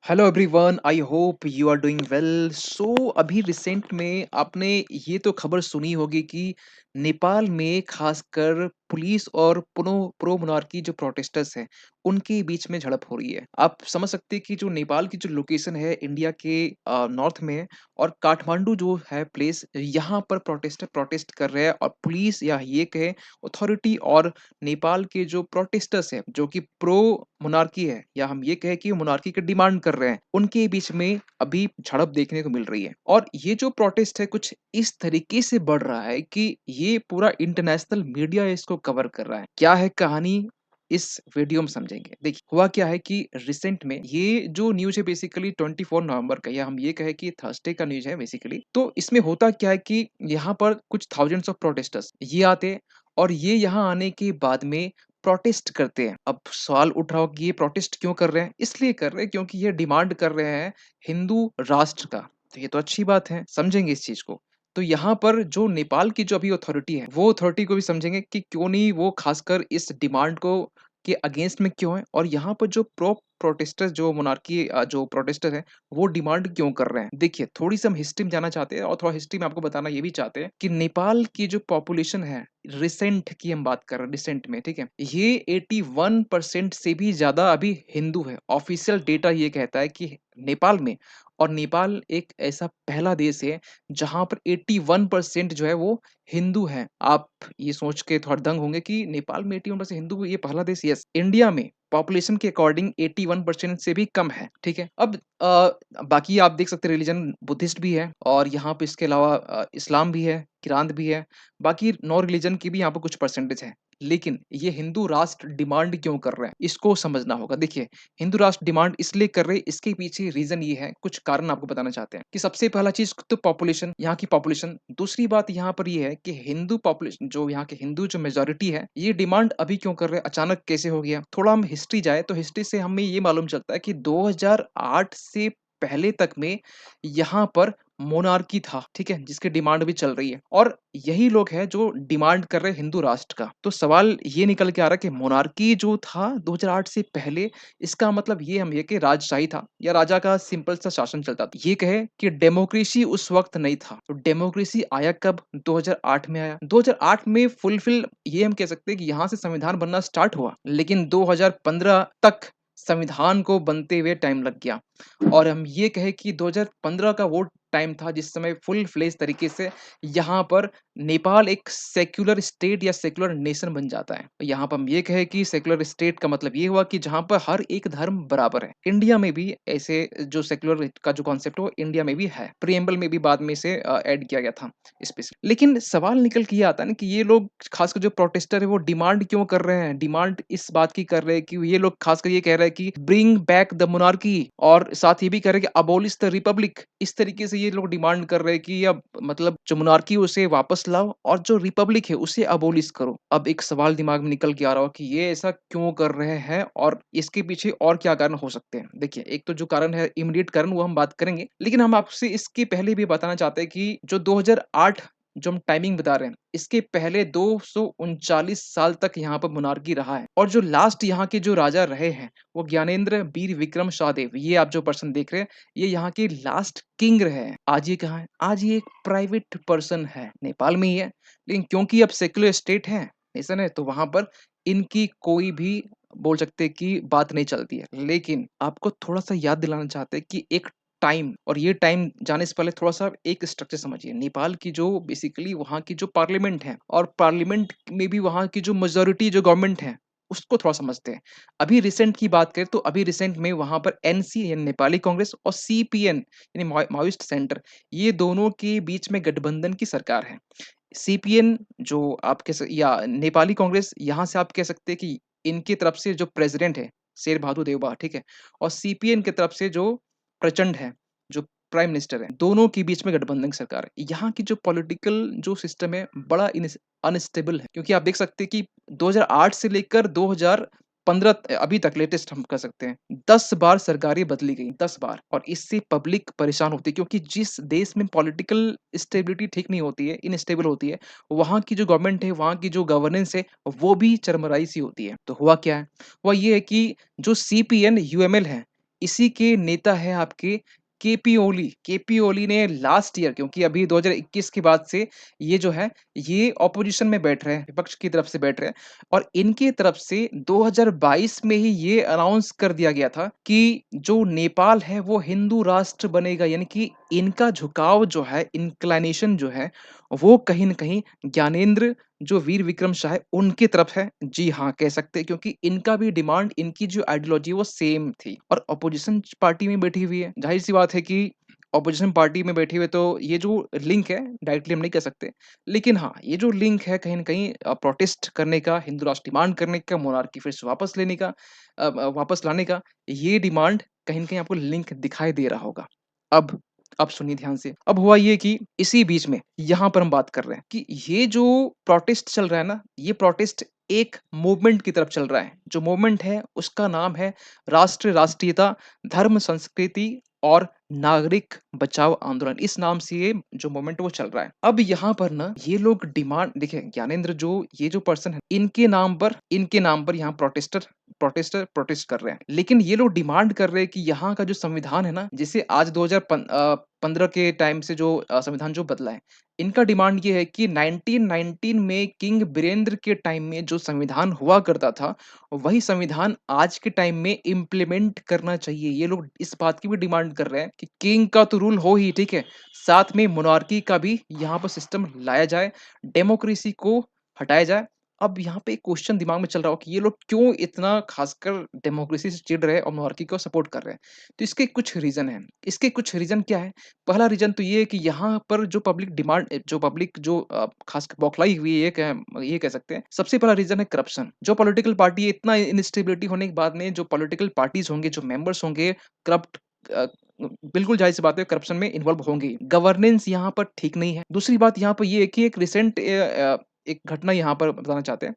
Hello everyone, I hope you are doing well. अभी recent में आपने ये तो खबर सुनी होगी कि नेपाल में खासकर पुलिस और प्रो मोनार्की जो प्रोटेस्टर्स हैं उनके बीच में झड़प हो रही है। आप समझ सकते हैं कि जो नेपाल की जो लोकेशन है इंडिया के नॉर्थ में है, और काठमांडू जो है प्लेस, यहाँ पर प्रोटेस्टर प्रोटेस्ट कर रहे हैं, और पुलिस या ये कहे अथॉरिटी और नेपाल के जो प्रोटेस्टर्स हैं जो कि प्रो मोनार्की है, या हम ये कहें कि मोनार्की की डिमांड कर रहे हैं, उनके बीच में अभी झड़प देखने को मिल रही है। और ये जो प्रोटेस्ट है कुछ इस तरीके से बढ़ रहा है कि ये पूरा इंटरनेशनल मीडिया इसको कवर कर रहा है। क्या है कहानी, इस वीडियो में समझेंगे। देखिए हुआ क्या है कि रिसेंट में ये जो न्यूज है बेसिकली 24 नवंबर का, या हम ये कहे कि थर्सडे का न्यूज है बेसिकली। तो इसमें होता क्या है कि यहाँ पर कुछ थाउजेंड्स ऑफ प्रोटेस्टर्स ये आते हैं, और ये यहाँ आने के बाद में प्रोटेस्ट करते हैं। अब सवाल उठ रहा हो कि ये प्रोटेस्ट क्यों कर रहे हैं? इसलिए कर रहे हैं क्योंकि ये डिमांड कर रहे हैं हिंदू राष्ट्र का। तो ये तो अच्छी बात है, समझेंगे इस चीज को। तो यहाँ पर जो नेपाल की जो अभी अथॉरिटी है, वो अथॉरिटी को भी समझेंगे कि क्यों नहीं वो खासकर इस डिमांड को के अगेंस्ट में क्यों है, और यहाँ पर जो प्रोटेस्टर्स जो मोनार्की जो प्रोटेस्टर हैं वो डिमांड क्यों कर रहे हैं। देखिए थोड़ी सी हम हिस्ट्री में जाना चाहते हैं, और थोड़ा हिस्ट्री में आपको बताना ये भी चाहते हैं कि नेपाल की जो पॉपुलेशन है, रिसेंट की हम बात कर रहे हैं, रिसेंट में, ठीक है, ये 81% से भी ज्यादा अभी हिंदू है। ऑफिशियल डेटा ये कहता है कि नेपाल में, और नेपाल एक ऐसा पहला देश है जहां पर 81% जो है वो हिंदू है। आप ये सोच के थोड़ा दंग होंगे कि नेपाल में 81% हिंदू, ये पहला देश। यस, इंडिया में पॉपुलेशन के अकॉर्डिंग 81% से भी कम है, ठीक है। अब बाकी आप देख सकते हैं रिलीजन बुद्धिस्ट भी है, और यहाँ पे इसके अलावा इस्लाम भी है, किरांत भी है, बाकी नौ रिलीजन की भी यहाँ पे कुछ परसेंटेज है। लेकिन ये हिंदू राष्ट्र डिमांड क्यों कर रहे हैं, इसको समझना होगा। देखिए हिंदू राष्ट्र डिमांड इसलिए कर रहे हैं, इसके पीछे रीजन ये है, कुछ कारण आपको बताना चाहते हैं कि सबसे पहला चीज तो पॉपुलेशन, यहाँ की पॉपुलेशन। दूसरी बात यहाँ पर ये है कि हिंदू पॉपुलेशन, जो यहाँ के हिंदू जो मेजोरिटी है, ये डिमांड अभी क्यों कर रहे हैं, अचानक कैसे हो गया। थोड़ा हम हिस्ट्री जाए तो हिस्ट्री से हमें ये मालूम चलता है कि 2008 से पहले तक में यहाँ पर मोनार्की था, ठीक है, जिसकी डिमांड भी चल रही है, और यही लोग हैं जो डिमांड कर रहे हैं हिंदू राष्ट्र का। तो सवाल ये निकल के आ रहा है कि मोनार्की जो था 2008 से पहले, इसका मतलब ये हम ये कि राजशाही था, या राजा का सिंपल सा शासन चलता था। ये कहे कि डेमोक्रेसी उस वक्त नहीं था। तो डेमोक्रेसी आया कब? 2008 में आया। 2008 में फुलफिल ये हम कह सकते हैं कि यहाँ से संविधान बनना स्टार्ट हुआ, लेकिन 2015 तक संविधान को बनते हुए टाइम लग गया। और हम ये कहे कि 2015 का वो टाइम था जिस समय फुल फ्लेज तरीके से यहाँ पर नेपाल एक सेक्युलर स्टेट या सेक्युलर नेशन बन जाता है। यहाँ पर हम ये कहे कि सेक्युलर स्टेट का मतलब ये हुआ कि जहाँ पर हर एक धर्म बराबर है। इंडिया में भी ऐसे जो सेक्युलर का जो कॉन्सेप्ट है वो इंडिया में भी है, प्रिएम्बल में भी बाद में इसे ऐड किया गया था स्पेशली। लेकिन सवाल निकल के ये आता है ना कि ये लोग खासकर जो प्रोटेस्टर है वो डिमांड क्यों कर रहे हैं। डिमांड इस बात की कर रहे हैं कि ये लोग खासकर ये कह रहे हैं कि ब्रिंग बैक द मोनार्की, और साथ ही भी कह रहे हैं कि अबोलिश द रिपब्लिक। इस तरीके से ये लोग डिमांड कर रहे हैं कि अब मतलब जो मोनार्की उसे वापस लाओ, और जो रिपब्लिक है उसे अबोलिश करो। अब एक सवाल दिमाग में निकल के आ रहा हो कि ये ऐसा क्यों कर रहे हैं, और इसके पीछे और क्या कारण हो सकते हैं। देखिए एक तो जो कारण है, इमीडिएट कारण, वो हम बात करेंगे, लेकिन हम आपसे इसके पहले भी बताना चाहते हैं कि जो 2008 जो हम टाइमिंग बता रहे हैं, इसके पहले 239 साल तक यहाँ पर मोनार्की रहा है, और जो लास्ट यहाँ के जो राजा रहे हैं वो ज्ञानेंद्र वीर विक्रम शाहदेव, ये आप जो पर्सन देख रहे हैं, ये यहाँ के लास्ट किंग रहे हैं। आज ये कहाँ है? आज ये एक प्राइवेट पर्सन है, नेपाल में ही है, लेकिन क्योंकि अब सेक्युलर स्टेट है, नेशन है, तो वहां पर इनकी कोई भी बोल सकते हैं कि बात नहीं चलती है। लेकिन आपको थोड़ा सा याद दिलाना चाहते हैं कि एक टाइम, और ये टाइम जाने से पहले थोड़ा सा एक स्ट्रक्चर समझिए। नेपाल की जो बेसिकली वहाँ की जो पार्लियामेंट है, और पार्लियामेंट में भी वहाँ की जो मेजोरिटी जो गवर्नमेंट है, उसको थोड़ा समझते हैं। अभी रिसेंट की बात करें तो अभी रिसेंट में वहां पर एनसी यानी नेपाली कांग्रेस और सीपीएन यानी माओइस्ट सेंटर, ये दोनों के बीच में गठबंधन की सरकार है। सीपीएन जो आप या नेपाली कांग्रेस, यहाँ से आप कह सकते हैं कि इनकी तरफ से जो प्रेसिडेंट है शेर बहादुर देवबा, ठीक है, और सीपीएन की तरफ से जो प्रचंड है, जो प्राइम मिनिस्टर है, दोनों के बीच में गठबंधन की सरकार है। यहाँ की जो पॉलिटिकल जो सिस्टम है बड़ा अनस्टेबल है, क्योंकि आप देख सकते हैं कि 2008 से लेकर 2015 अभी तक लेटेस्ट हम कह सकते हैं 10 बार सरकारें बदली गई, 10 बार। और इससे पब्लिक परेशान होती है, क्योंकि जिस देश में पॉलिटिकल स्टेबिलिटी ठीक नहीं होती है, इनस्टेबल होती है, वहाँ की जो गवर्नमेंट है, वहाँ की जो गवर्नेंस है, वो भी चरमराई सी होती है। तो हुआ क्या है? हुआ ये है कि जो सीपीएन यूएमएल है, इसी के नेता हैं आपके केपी ओली। केपी ओली ने लास्ट ईयर, क्योंकि अभी 2021 के बाद से ये जो है, ये ऑपोज़िशन में बैठ रहे हैं, विपक्ष की तरफ से बैठ रहे हैं और इनकी तरफ से 2022 में ही ये अनाउंस कर दिया गया था कि जो नेपाल है वो हिंदू राष्ट्र बनेगा। यानी कि इनका झुकाव जो है, इंक्लिनेशन जो है, वो कहीं न कहीं ज्ञानेंद्र जो वीर विक्रम शाह है, उनकी तरफ है। जी हाँ, कह सकते हैं, क्योंकि इनका भी डिमांड, इनकी जो आइडियोलॉजी है वो सेम थी और अपोज़िशन पार्टी में बैठी हुई है। ज़ाहिर-सी बात है कि अपोज़िशन पार्टी में बैठे हुए तो ये जो लिंक है डायरेक्टली हम नहीं कह सकते। लेकिन हाँ, ये जो लिंक है कहीं न कहीं प्रोटेस्ट करने का, हिंदू राष्ट्र डिमांड करने का, मोनार्की फिर से वापस लेने का, वापस लाने का, ये डिमांड कहीं न कहीं आपको लिंक दिखाई दे रहा होगा। अब अब सुनिए ध्यान से। अब हुआ ये कि इसी बीच में यहाँ पर हम बात कर रहे हैं कि ये जो प्रोटेस्ट चल रहा है ना, ये प्रोटेस्ट एक मूवमेंट की तरफ चल रहा है। जो मूवमेंट है उसका नाम है राष्ट्र, राष्ट्रीयता, धर्म, संस्कृति और नागरिक बचाओ आंदोलन। इस नाम से ये जो मूवमेंट वो चल रहा है। अब यहाँ पर ना ये लोग डिमांड देखिए, ज्ञानेंद्र जो ये जो पर्सन है, इनके नाम पर यहाँ प्रोटेस्टर प्रोटेस्ट कर रहे हैं। लेकिन ये लोग डिमांड कर रहे हैं कि यहाँ का जो संविधान है ना, जिसे आज 15 के टाइम से जो संविधान जो बदला है, इनका डिमांड ये है कि 1919 में किंग बीरेंद्र के टाइम में जो संविधान हुआ करता था, वही संविधान आज के टाइम में इम्प्लीमेंट करना चाहिए। ये लोग इस बात की भी डिमांड कर रहे हैं कि किंग का तो रूल हो ही, ठीक है, साथ में मोनार्की का भी यहाँ पर सिस्टम लाया जाए, डेमोक्रेसी को हटाया जाए। अब यहाँ पे एक क्वेश्चन दिमाग में चल रहा हो कि ये लोग क्यों इतना खासकर डेमोक्रेसी से चिढ़ रहे हैं और मोनार्की को सपोर्ट कर रहे हैं। तो इसके कुछ रीज़न हैं। इसके कुछ रीज़न क्या है? पहला रीज़न तो ये है कि यहाँ पर जो पब्लिक जो खासकर बौखलाई हुई है, ये कह सकते हैं। सबसे पहला रीज़न है करप्शन। जो पॉलिटिकल पार्टी है, इतना इनस्टेबिलिटी होने के बाद में जो पॉलिटिकल पार्टीज़ होंगे, जो मेंबर्स होंगे, करप्ट अ, बिल्कुल ज़ाहिर-सी बात है, करप्शन में इन्वॉल्व होंगे ही। गवर्नेंस यहाँ पर ठीक नहीं है। दूसरी बात यहाँ पर ये है कि एक रिसेंट एक घटना यहाँ पर बताना चाहते हैं।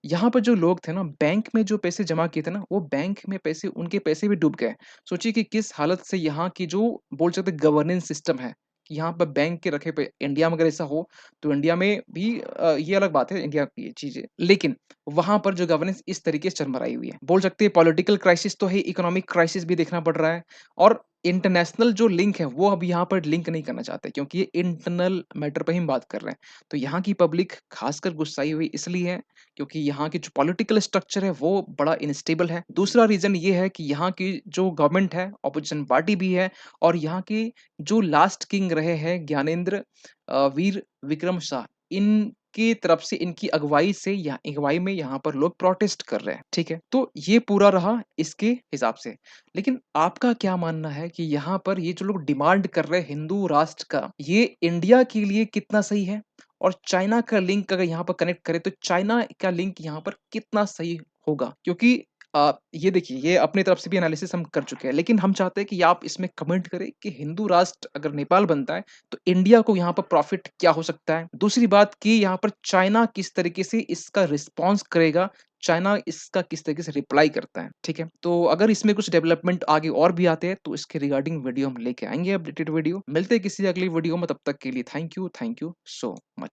यहाँ पर जो लोग थे ना, बैंक में जो पैसे जमा किए थे ना, वो बैंक में पैसे, उनके पैसे भी डूब गए। सोचिए कि किस हालत से यहाँ की जो बोल सकते हैं गवर्नेंस सिस्टम है, कि यहाँ पर बैंक के रखे पे इंडिया में अगर ऐसा हो, तो इंडिया में भी ये अलग बात है, इंडिया की ये चीज़ें। लेकिन वहाँ पर जो गवर्नेंस इस तरीके से चरमराई हुई है। बोल सकते हैं पॉलिटिकल क्राइसिस तो है, इकोनॉमिक क्राइसिस भी देखना पड़ रहा है और इंटरनेशनल जो लिंक है, वो अब यहाँ पर लिंक नहीं करना चाहते, क्योंकि ये इंटरनल मैटर पे ही हम बात कर रहे हैं। तो यहाँ की पब्लिक खासकर गुस्साई हुई इसलिए है क्योंकि यहाँ की जो पॉलिटिकल स्ट्रक्चर है वो बड़ा अनस्टेबल है। दूसरा रीज़न ये है कि यहाँ की जो गवर्नमेंट है, ऑपोज़िशन पार्टी भी है और यहाँ के जो लास्ट किंग रहे हैं ज्ञानेंद्र वीर विक्रम शाह, इनकी तरफ से, इनकी अगुवाई में यहाँ पर लोग प्रोटेस्ट कर रहे हैं, ठीक है? तो ये पूरा रहा इसके हिसाब से। लेकिन आपका क्या मानना है कि यहाँ पर ये जो लोग डिमांड कर रहे हैं हिंदू राष्ट्र का, ये इंडिया के लिए कितना सही है? और चाइना का लिंक अगर यहाँ पर कनेक्ट करें तो चाइना का लिंक यहाँ पर कितना सही होगा? क्योंकि ये देखिए, ये अपनी तरफ से भी एनालिसिस हम कर चुके हैं, लेकिन हम चाहते हैं कि आप इसमें कमेंट करें कि हिंदू राष्ट्र अगर नेपाल बनता है, तो इंडिया को यहाँ पर प्रॉफ़िट क्या हो सकता है? दूसरी बात कि यहाँ पर चाइना किस तरीके से इसका रिस्पॉन्स करेगा, चाइना इसका किस तरीके से रिप्लाई करता है, ठीक है? तो अगर इसमें कुछ डेवलपमेंट आगे और भी आते हैं, तो इसके रिगार्डिंग वीडियो हम लेके आएँगे, अपडेटेड वीडियो। मिलते हैं किसी अगली वीडियो में, तब तक के लिए थैंक यू सो मच।